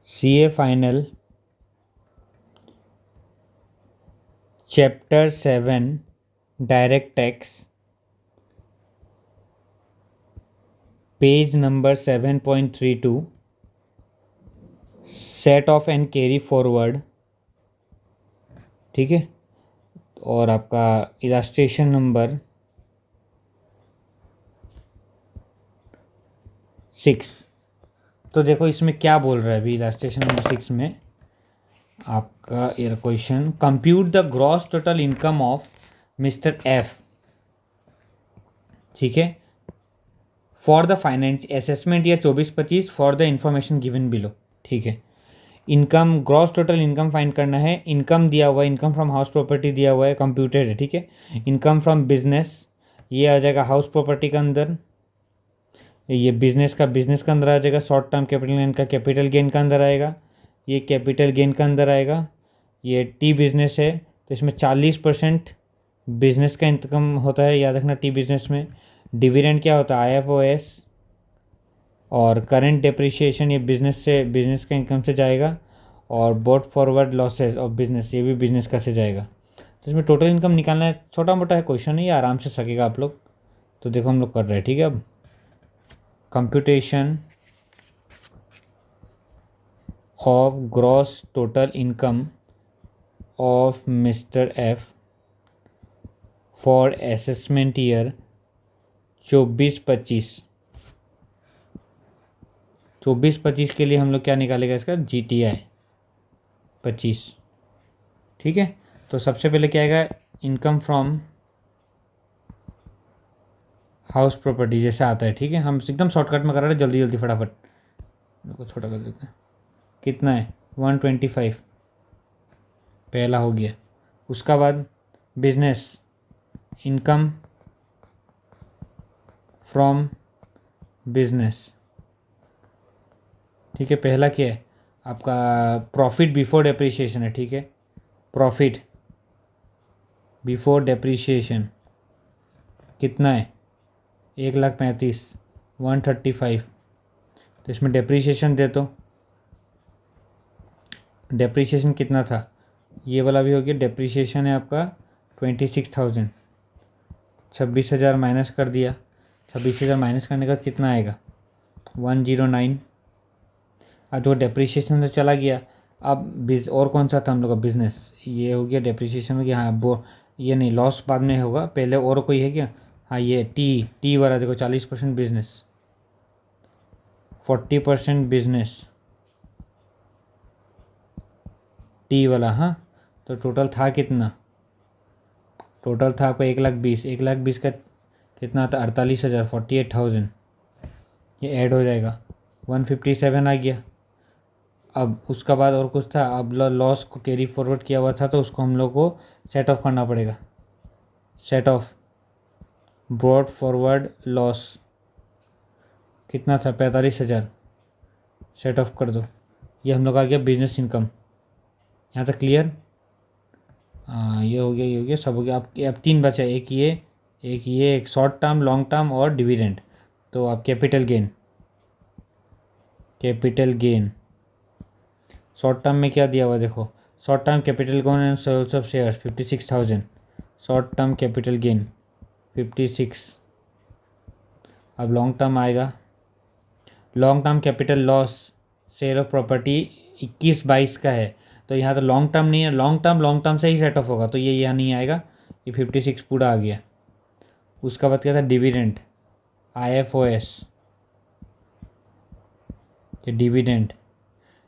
CA final chapter 7 direct tax page number 7.32 set of and carry forward, ठीक है। और आपका इलास्ट्रेशन नंबर 6। तो देखो इसमें क्या बोल रहा है अभी इलास्ट्रेशन नंबर 6 में आपका ये question, compute the gross total income of mister F, ठीक है, for the finance assessment year 24-25 for the information given below, ठीक है। Income gross total income find करना है। इनकम दिया हुआ है, इनकम फ्रॉम हाउस प्रॉपर्टी दिया हुआ है, कंप्यूटेड है, ठीक है। इनकम फ्रॉम बिजनेस ये आ जाएगा हाउस प्रॉपर्टी के अंदर, ये बिजनेस का अंदर आ जाएगा, शॉर्ट टर्म कैपिटल गेन का कैपिटल गेन का अंदर आएगा, ये कैपिटल गेन का अंदर आएगा। ये टी बिजनेस है तो इसमें 40% बिजनेस का इनकम होता है, याद रखना टी बिजनेस में। डिविडेंड क्या होता है IFOS, और करंट डेप्रिसिएशन ये बिजनेस का इनकम से जाएगा, और boat forward losses of business ये भी बिजनेस का से जाएगा। तो इसमें टोटल इनकम निकालना है, छोटा मोटा है क्वेश्चन है, ये आराम से सकेगा आप लोग। तो देखो हम लोग कर रहे हैं, ठीक है। अब computation of gross total income of mister F for assessment year 24-25 के लिए हम लोग क्या निकालेगा इसका GTI 25, ठीक है। तो सबसे पहले क्या आएगा, इनकम फ्रॉम हाउस प्रॉपर्टी जैसे आता है, ठीक है। हम एकदम शॉर्टकट में कर रहे हैं, जल्दी जल्दी फटाफट को छोटा कर देते हैं। कितना है 125, पहला हो गया। उसका बाद बिजनेस इनकम फ्रॉम बिजनेस, ठीक है। पहला क्या है आपका प्रॉफिट बिफोर डेप्रिसिएशन है, ठीक है। प्रॉफिट बिफोर डेप्रिसिएशन कितना है 1,35,000 135। तो इसमें डेप्रिसिएशन दे, तो डेप्रिसिएशन कितना था, ये वाला भी हो गया। डेप्रिसिएशन है आपका 26,000, 26,000 माइनस कर दिया। 26,000 माइनस करने का कितना आएगा 109। अब जो डेप्रिसिएशन से चला गया, अब और कौन सा था हम लोग का बिजनेस, ये हो गया डेप्रिसिएशन हो गया। हाँ वो ये नहीं, लॉस बाद में होगा, पहले और कोई है क्या। हाँ ये टी वाला देखो 40% बिजनेस, 40% बिजनेस टी वाला। हाँ तो टोटल था कितना, टोटल था आपका 1,20,000, 1,20,000 का कितना था 48,000 48,000, ये ऐड हो जाएगा 157 आ गया। अब उसका बाद और कुछ था, अब लॉस को कैरी फॉरवर्ड किया हुआ था तो उसको हम लोग को सेट ऑफ करना पड़ेगा। Set of brought forward loss कितना था 45,000, सेट ऑफ कर दो। ये हम लोग आ गया बिजनेस इनकम। यहाँ तक क्लियर। हाँ ये हो गया, ये हो गया, सब हो गया। अब 3 बचा, एक शॉर्ट टर्म, लॉन्ग टर्म और डिविडेंड। तो आप कैपिटल गेन शॉर्ट टर्म में क्या दिया हुआ देखो, short term capital gain and sales of shares 56,000, short term capital gain 56। अब लॉन्ग टर्म आएगा, long term capital loss sale of property 21-22 का है, तो यहाँ तो लॉन्ग टर्म नहीं है, लॉन्ग टर्म से ही सेट ऑफ होगा, तो ये यहाँ नहीं आएगा, ये 56 पूरा आ गया। उसका बाद क्या था डिविडेंड IFOS, ये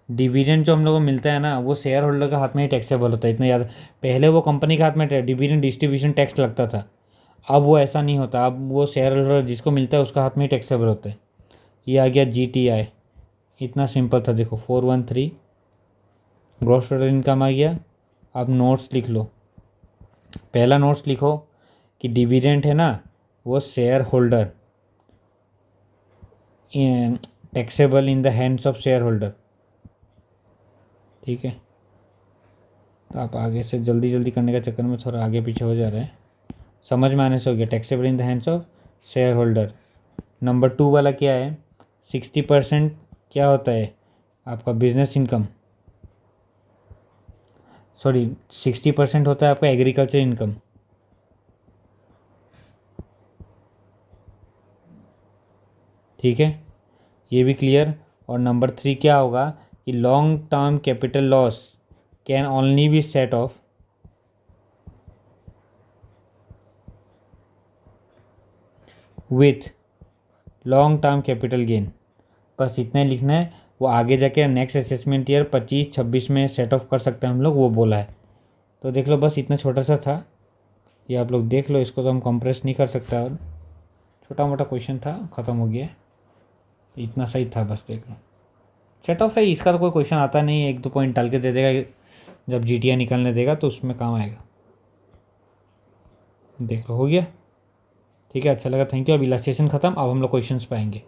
डिविडेंड जो हम लोग को मिलता है ना, वो शेयर होल्डर के हाथ में ही टैक्सेबल होता है, इतना याद। पहले वो कंपनी के हाथ में डिविडेंड डिस्ट्रीब्यूशन टैक्स लगता था, अब वो ऐसा नहीं होता, अब वो शेयर होल्डर जिसको मिलता है उसका हाथ में ही टैक्सेबल होता है। ये आ गया GTI, इतना सिंपल था देखो 413 ग्रॉस टोटल इनकम आ गया। अब नोट्स लिख लो, पहला नोट्स लिखो कि डिविडेंड है ना वो share holder, taxable in the hands of share holder, ठीक है। तो आप आगे से जल्दी जल्दी करने के चक्कर में थोड़ा आगे पीछे हो जा रहे हैं, समझ में आने से हो गया। Taxable in the hands of share holder. Number 2 वाला क्या है 60% क्या होता है आपका बिजनेस इनकम, सॉरी 60% होता है आपका एग्रीकल्चर इनकम। ठीक है, ये भी क्लियर। और नंबर 3 क्या होगा कि long term capital loss can only be set off with long term capital gain. बस इतना ही लिखना है, वो आगे जाके नेक्स्ट असेसमेंट ईयर 25-26 में सेट ऑफ कर सकते हैं हम लोग, वो बोला है। तो देख लो, बस इतना छोटा सा था ये, आप लोग देख लो, इसको तो हम कंप्रेस नहीं कर सकते, और छोटा मोटा क्वेश्चन था, ख़त्म हो गया, इतना सही था, बस देख लो। सेट ऑफ है, इसका तो कोई क्वेश्चन आता नहीं है, 1-2 पॉइंट डाल के दे देगा, जब GTI निकालने देगा तो उसमें काम आएगा। देख लो, हो गया। ठीक है, अच्छा लगा, थैंक यू। अब इलास्ट्रेशन ख़त्म, अब हम लोग क्वेश्चंस पे आएंगे।